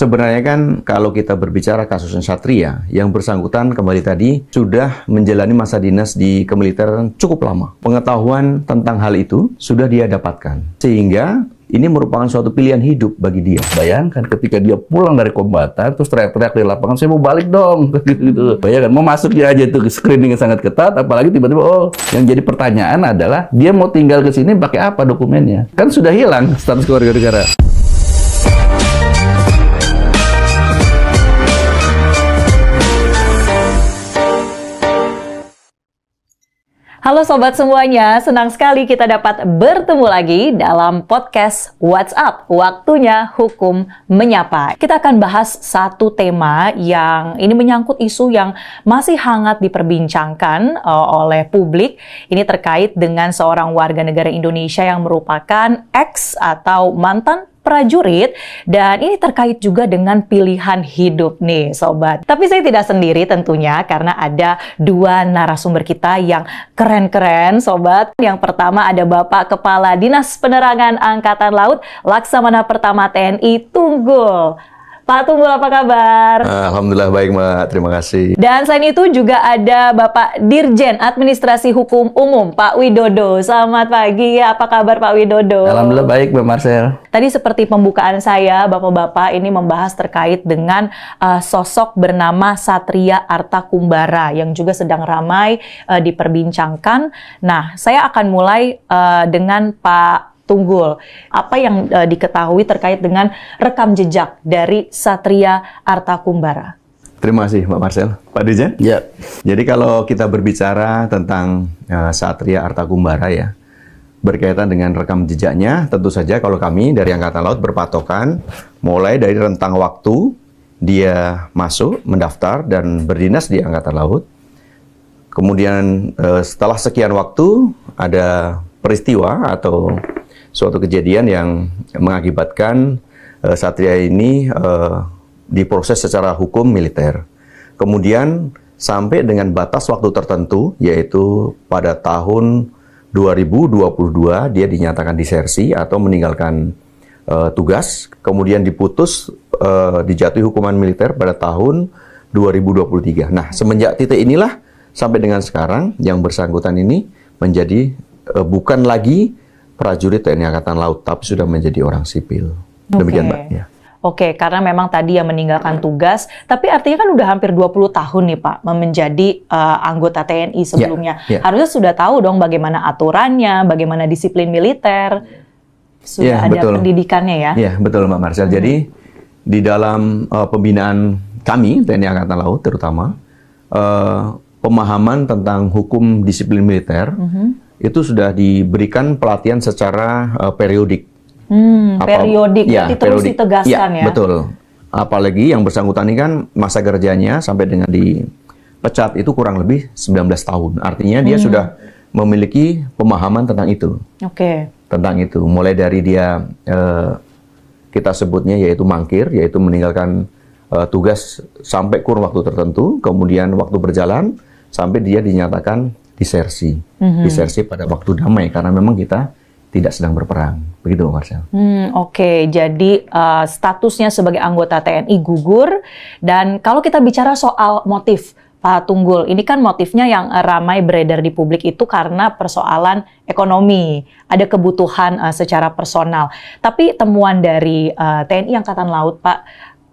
Sebenarnya kan kalau kita berbicara kasusnya Satria, yang bersangkutan kembali tadi sudah menjalani masa dinas di kemiliteran cukup lama. Pengetahuan tentang hal itu sudah dia dapatkan. Sehingga ini merupakan suatu pilihan hidup bagi dia. Bayangkan ketika dia pulang dari kombatan, terus teriak-teriak di lapangan, saya mau balik dong. Gitu. Bayangkan, mau masuk dia aja itu screening yang sangat ketat, apalagi tiba-tiba, yang jadi pertanyaan adalah, dia mau tinggal ke sini pakai apa dokumennya? Kan sudah hilang status keluarga negara. Halo sobat semuanya, senang sekali kita dapat bertemu lagi dalam podcast What's Up, waktunya hukum menyapa. Kita akan bahas satu tema yang ini menyangkut isu yang masih hangat diperbincangkan oleh publik. Ini terkait dengan seorang warga negara Indonesia yang merupakan ex atau mantan prajurit, dan ini terkait juga dengan pilihan hidup nih sobat. Tapi saya tidak sendiri tentunya, karena ada dua narasumber kita yang keren-keren sobat. Yang pertama ada Bapak Kepala Dinas Penerangan Angkatan Laut Laksamana Pertama TNI Tunggul. Pak Tunggul, apa kabar? Alhamdulillah baik Mbak, terima kasih. Dan selain itu juga ada Bapak Dirjen Administrasi Hukum Umum, Pak Widodo. Selamat pagi, apa kabar Pak Widodo? Alhamdulillah baik Mbak Marcel. Tadi seperti pembukaan saya, Bapak-Bapak ini membahas terkait dengan sosok bernama Satria Artakumbara yang juga sedang ramai diperbincangkan. Nah, saya akan mulai dengan Pak Tunggul. Apa yang diketahui terkait dengan rekam jejak dari Satria Artakumbara? Terima kasih Mbak Marcel. Pak Dirjen? Ya. Jadi kalau kita berbicara tentang Satria Artakumbara ya, berkaitan dengan rekam jejaknya, tentu saja kalau kami dari Angkatan Laut berpatokan mulai dari rentang waktu dia masuk, mendaftar, dan berdinas di Angkatan Laut. Kemudian setelah sekian waktu ada peristiwa atau suatu kejadian yang mengakibatkan Satria ini diproses secara hukum militer. Kemudian sampai dengan batas waktu tertentu, yaitu pada tahun 2022 dia dinyatakan disersi atau meninggalkan tugas, kemudian diputus dijatuhi hukuman militer pada tahun 2023. Nah, semenjak titik inilah sampai dengan sekarang yang bersangkutan ini menjadi bukan lagi prajurit TNI Angkatan Laut, tapi sudah menjadi orang sipil. Demikian, Mbak. Ya. Oke, karena memang tadi yang meninggalkan tugas, tapi artinya kan udah hampir 20 tahun nih Pak, menjadi anggota TNI sebelumnya. Harusnya sudah tahu dong bagaimana aturannya, bagaimana disiplin militer, sudah ada betul. Pendidikannya ya? Iya, betul Mbak Marcel. Jadi, di dalam pembinaan kami, TNI Angkatan Laut terutama, pemahaman tentang hukum disiplin militer, itu sudah diberikan pelatihan secara periodik. Periodik, berarti terus ditegaskan ya? Betul. Apalagi yang bersangkutan ini kan masa kerjanya sampai dengan dipecat itu kurang lebih 19 tahun. Artinya dia sudah memiliki pemahaman tentang itu. Tentang itu. Mulai dari dia, kita sebutnya yaitu mangkir, yaitu meninggalkan tugas sampai kurun waktu tertentu, kemudian waktu berjalan, sampai dia dinyatakan disersi. Disersi pada waktu damai, karena memang kita tidak sedang berperang. Begitu, Marcel. Jadi statusnya sebagai anggota TNI gugur. Dan kalau kita bicara soal motif, Pak Tunggul, ini kan motifnya yang ramai beredar di publik itu karena persoalan ekonomi. Ada kebutuhan secara personal. Tapi temuan dari TNI Angkatan Laut, Pak,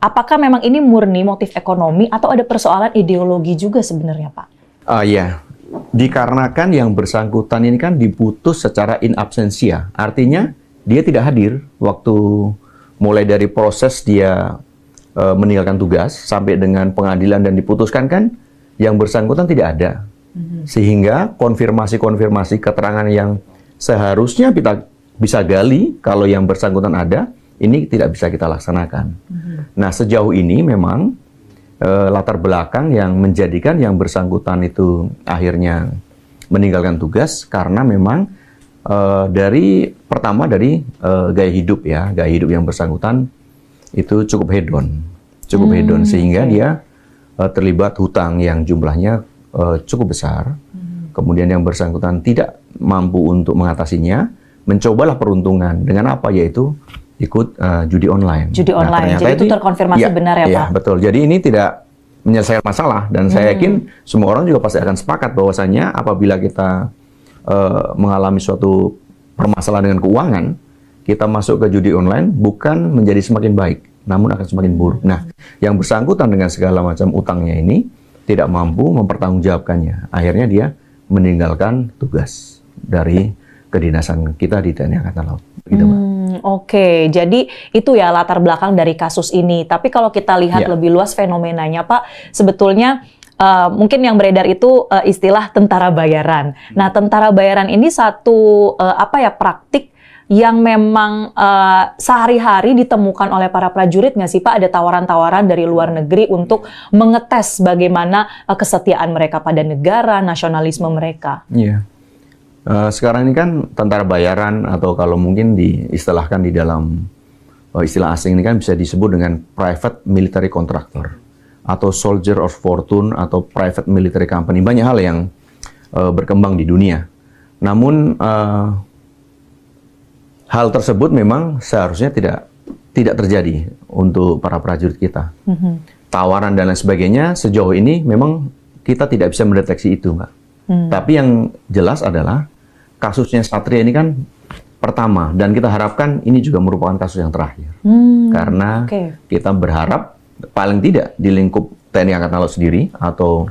apakah memang ini murni motif ekonomi atau ada persoalan ideologi juga sebenarnya, Pak? Iya. Dikarenakan yang bersangkutan ini kan diputus secara in absentia. Artinya dia tidak hadir waktu mulai dari proses dia meninggalkan tugas sampai dengan pengadilan dan diputuskan kan yang bersangkutan tidak ada. Sehingga konfirmasi-konfirmasi keterangan yang seharusnya kita bisa gali kalau yang bersangkutan ada, ini tidak bisa kita laksanakan. Nah, sejauh ini memang latar belakang yang menjadikan yang bersangkutan itu akhirnya meninggalkan tugas karena memang pertama dari gaya hidup ya, gaya hidup yang bersangkutan itu cukup hedon, sehingga dia terlibat hutang yang jumlahnya cukup besar. Kemudian yang bersangkutan tidak mampu untuk mengatasinya, mencobalah peruntungan dengan apa, yaitu ikut judi online. Judi online. Ternyata Jadi itu terkonfirmasi benar ya, iya, Pak? Betul. Jadi ini tidak menyelesaikan masalah, dan saya yakin semua orang juga pasti akan sepakat bahwasanya apabila kita mengalami suatu permasalahan dengan keuangan, kita masuk ke judi online bukan menjadi semakin baik, namun akan semakin buruk. Nah, yang bersangkutan dengan segala macam utangnya ini tidak mampu mempertanggungjawabkannya. Akhirnya dia meninggalkan tugas dari kedinasan kita di TNI Angkatan Laut. Begitu, Mbak. Oke, jadi itu ya latar belakang dari kasus ini. Tapi kalau kita lihat lebih luas fenomenanya, Pak, sebetulnya mungkin yang beredar itu istilah tentara bayaran. Nah, tentara bayaran ini satu praktik yang memang sehari-hari ditemukan oleh para prajurit nggak sih, Pak? Ada tawaran-tawaran dari luar negeri untuk mengetes bagaimana kesetiaan mereka pada negara, nasionalisme mereka. Iya. Sekarang ini kan tentara bayaran, atau kalau mungkin diistilahkan di dalam istilah asing ini kan bisa disebut dengan private military contractor atau soldier of fortune atau private military company. Banyak hal yang berkembang di dunia. Namun hal tersebut memang seharusnya tidak terjadi untuk para prajurit kita. Tawaran dan lain sebagainya sejauh ini memang kita tidak bisa mendeteksi itu, Mbak. Tapi yang jelas adalah kasusnya Satria ini kan pertama, dan kita harapkan ini juga merupakan kasus yang terakhir. Karena kita berharap paling tidak di lingkup TNI Angkatan Laut sendiri atau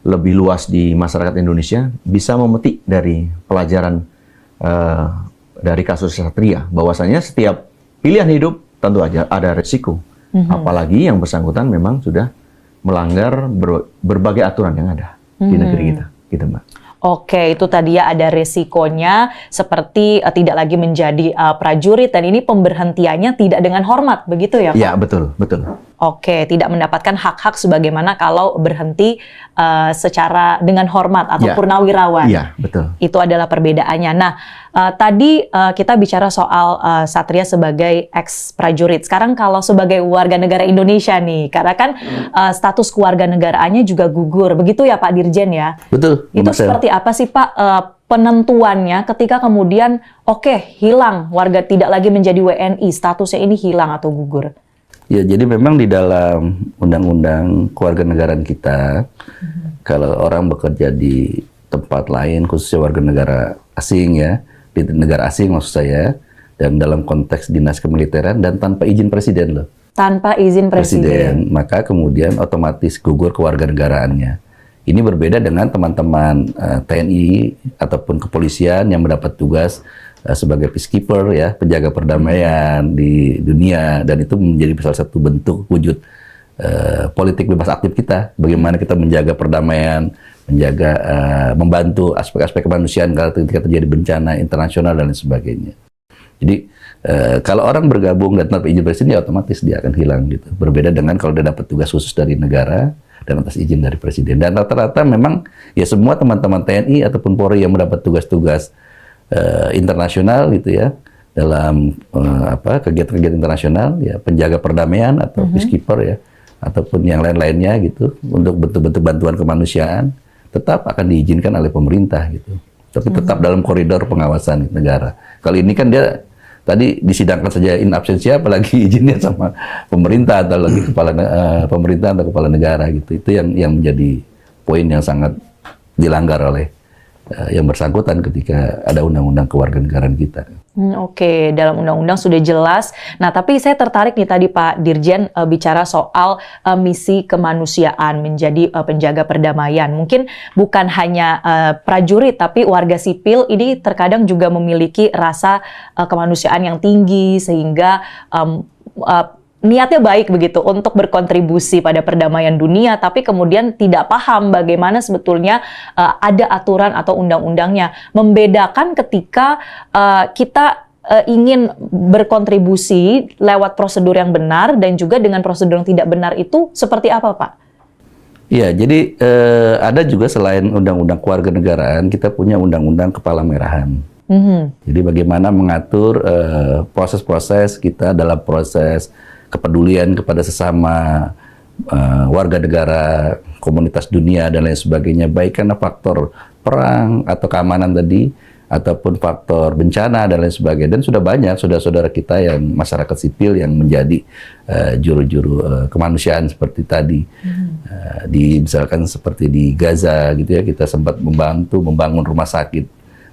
lebih luas di masyarakat Indonesia bisa memetik dari pelajaran dari kasus Satria, bahwasanya setiap pilihan hidup tentu aja ada resiko. Apalagi yang bersangkutan memang sudah melanggar berbagai aturan yang ada di negeri kita, gitu, Mbak. Oke, itu tadi ya ada resikonya seperti tidak lagi menjadi prajurit, dan ini pemberhentiannya tidak dengan hormat, begitu ya, Pak? Ya, betul, betul. Oke, tidak mendapatkan hak-hak sebagaimana kalau berhenti secara dengan hormat atau purnawirawan. Iya, betul. Itu adalah perbedaannya. Nah, tadi kita bicara soal Satria sebagai ex-prajurit. Sekarang kalau sebagai warga negara Indonesia nih, karena kan status kewarganegaraannya juga gugur. Begitu ya, Pak Dirjen ya? Betul. Itu seperti apa sih, Pak, penentuannya ketika kemudian hilang, warga tidak lagi menjadi WNI, statusnya ini hilang atau gugur? Ya, jadi memang di dalam undang-undang kewarganegaraan kita, kalau orang bekerja di tempat lain, khususnya warga negara asing ya, di negara asing maksud saya, dan dalam konteks dinas kemiliteran dan tanpa izin presiden loh. Tanpa izin presiden. Maka kemudian otomatis gugur kewarganegaraannya. Ini berbeda dengan teman-teman TNI ataupun kepolisian yang mendapat tugas sebagai peacekeeper ya, penjaga perdamaian di dunia, dan itu menjadi salah satu bentuk wujud politik bebas aktif kita. Bagaimana kita menjaga perdamaian, menjaga membantu aspek-aspek kemanusiaan ketika terjadi bencana internasional dan lain sebagainya. Jadi kalau orang bergabung dan tanpa izin presiden, ya otomatis dia akan hilang gitu. Berbeda dengan kalau dia dapat tugas khusus dari negara dan atas izin dari presiden. Dan rata-rata memang ya semua teman-teman TNI ataupun Polri yang mendapat tugas-tugas internasional gitu ya, dalam kegiatan-kegiatan internasional ya, penjaga perdamaian atau peacekeeper ya, ataupun yang lain-lainnya gitu, untuk bentuk-bentuk bantuan kemanusiaan tetap akan diizinkan oleh pemerintah gitu, tapi tetap dalam koridor pengawasan negara. Kalau ini kan dia tadi disidangkan saja in absentia, apalagi izinnya sama pemerintah atau lagi kepala pemerintah atau kepala negara gitu. Itu yang menjadi poin yang sangat dilanggar oleh yang bersangkutan ketika ada undang-undang kewarganegaraan kita. Oke, dalam undang-undang sudah jelas. Nah, tapi saya tertarik nih tadi Pak Dirjen bicara soal misi kemanusiaan menjadi penjaga perdamaian. Mungkin bukan hanya prajurit, tapi warga sipil ini terkadang juga memiliki rasa kemanusiaan yang tinggi, sehingga niatnya baik begitu untuk berkontribusi pada perdamaian dunia, tapi kemudian tidak paham bagaimana sebetulnya ada aturan atau undang-undangnya. Membedakan ketika kita ingin berkontribusi lewat prosedur yang benar dan juga dengan prosedur yang tidak benar itu seperti apa, Pak? Ya, jadi ada juga selain undang-undang kewarganegaraan, kita punya undang-undang kepala merahan. Jadi bagaimana mengatur proses-proses kita dalam proses kepedulian kepada sesama warga negara, komunitas dunia dan lain sebagainya, baik karena faktor perang atau keamanan tadi, ataupun faktor bencana dan lain sebagainya. Dan sudah banyak saudara-saudara kita yang masyarakat sipil yang menjadi juru-juru kemanusiaan seperti tadi. Misalkan seperti di Gaza gitu ya, kita sempat membantu membangun rumah sakit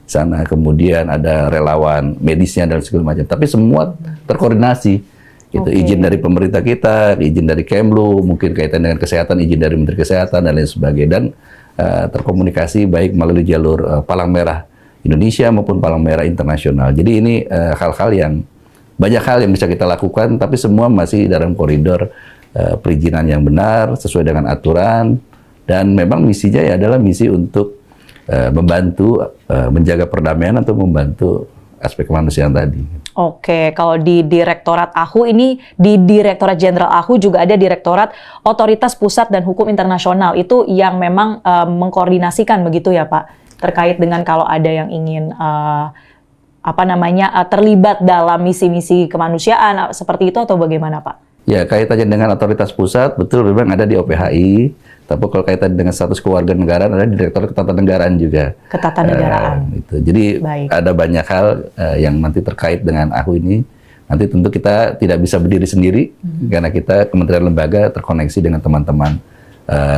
sana, kemudian ada relawan medisnya dan segala macam. Tapi semua terkoordinasi. Gitu, izin dari pemerintah kita, izin dari Kemlu, mungkin kaitan dengan kesehatan, izin dari Menteri Kesehatan dan lain sebagainya, dan terkomunikasi baik melalui jalur Palang Merah Indonesia maupun Palang Merah Internasional. Jadi ini hal-hal yang banyak hal yang bisa kita lakukan, tapi semua masih dalam koridor perizinan yang benar sesuai dengan aturan, dan memang misinya ya adalah misi untuk membantu menjaga perdamaian atau membantu aspek kemanusiaan tadi. Oke, kalau di Direktorat AHU ini, di Direktorat Jenderal AHU juga ada Direktorat Otoritas Pusat dan Hukum Internasional. Itu yang memang mengkoordinasikan begitu ya Pak? Terkait dengan kalau ada yang ingin terlibat dalam misi-misi kemanusiaan seperti itu atau bagaimana Pak? Ya, kaitannya dengan otoritas pusat, betul memang ada di OPHI. Tapi kalau kaitan dengan status kewarganegaraan ada di Direktorat Ketatanegaraan juga. Ketatanegaraan. Gitu. Jadi baik, ada banyak hal yang nanti terkait dengan AHU ini. Nanti tentu kita tidak bisa berdiri sendiri karena kita kementerian lembaga terkoneksi dengan teman-teman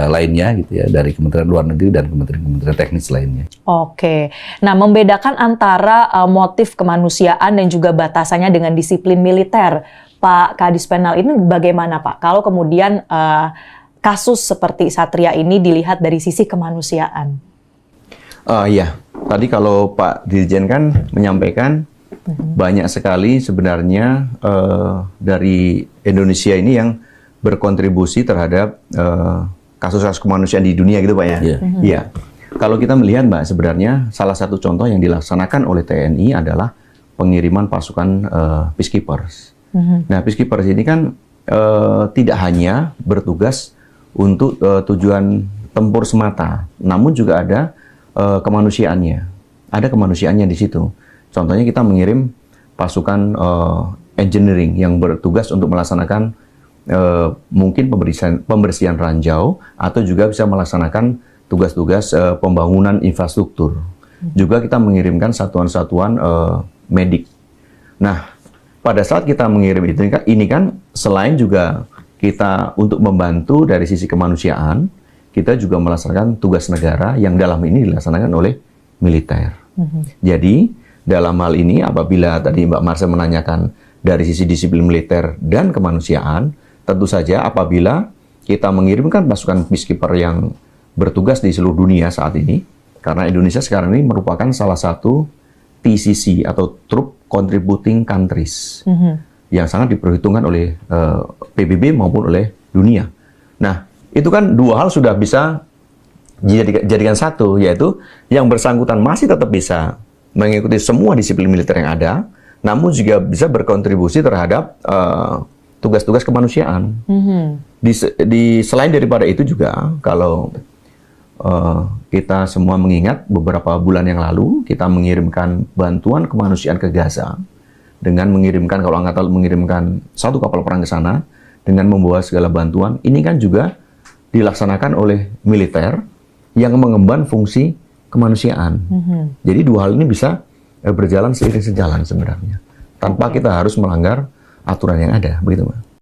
lainnya gitu ya, dari Kementerian Luar Negeri dan kementerian teknis lainnya. Oke, nah membedakan antara motif kemanusiaan dan juga batasannya dengan disiplin militer, Pak Kadis Penal, ini bagaimana Pak? Kalau kemudian kasus seperti Satria ini dilihat dari sisi kemanusiaan. Ya, tadi kalau Pak Dirjen kan menyampaikan banyak sekali sebenarnya dari Indonesia ini yang berkontribusi terhadap kasus-kasus kemanusiaan di dunia gitu Pak ya. Iya. Kalau kita melihat Mbak, sebenarnya salah satu contoh yang dilaksanakan oleh TNI adalah pengiriman pasukan peacekeepers. Nah, peacekeepers ini kan tidak hanya bertugas untuk tujuan tempur semata, namun juga ada kemanusiaannya. Ada kemanusiaannya di situ. Contohnya kita mengirim pasukan engineering yang bertugas untuk melaksanakan mungkin pembersihan ranjau atau juga bisa melaksanakan tugas-tugas pembangunan infrastruktur. Juga kita mengirimkan satuan-satuan medik. Nah, pada saat kita mengirim ini kan selain juga kita untuk membantu dari sisi kemanusiaan, kita juga melaksanakan tugas negara yang dalam ini dilaksanakan oleh militer. Jadi dalam hal ini apabila tadi Mbak Marsha menanyakan dari sisi disiplin militer dan kemanusiaan, tentu saja apabila kita mengirimkan pasukan peacekeeper yang bertugas di seluruh dunia saat ini, karena Indonesia sekarang ini merupakan salah satu TCC atau Troop Contributing Countries yang sangat diperhitungkan oleh PBB maupun oleh dunia. Nah, itu kan dua hal sudah bisa dijadikan satu, yaitu yang bersangkutan masih tetap bisa mengikuti semua disiplin militer yang ada, namun juga bisa berkontribusi terhadap tugas-tugas kemanusiaan. Selain daripada itu juga, kalau kita semua mengingat beberapa bulan yang lalu kita mengirimkan bantuan kemanusiaan ke Gaza dengan mengirimkan, kalau Angkatan mengirimkan satu kapal perang ke sana dengan membawa segala bantuan. Ini kan juga dilaksanakan oleh militer yang mengemban fungsi kemanusiaan. Jadi dua hal ini bisa berjalan seiring sejalan sebenarnya, tanpa kita harus melanggar aturan yang ada, begitu Mbak.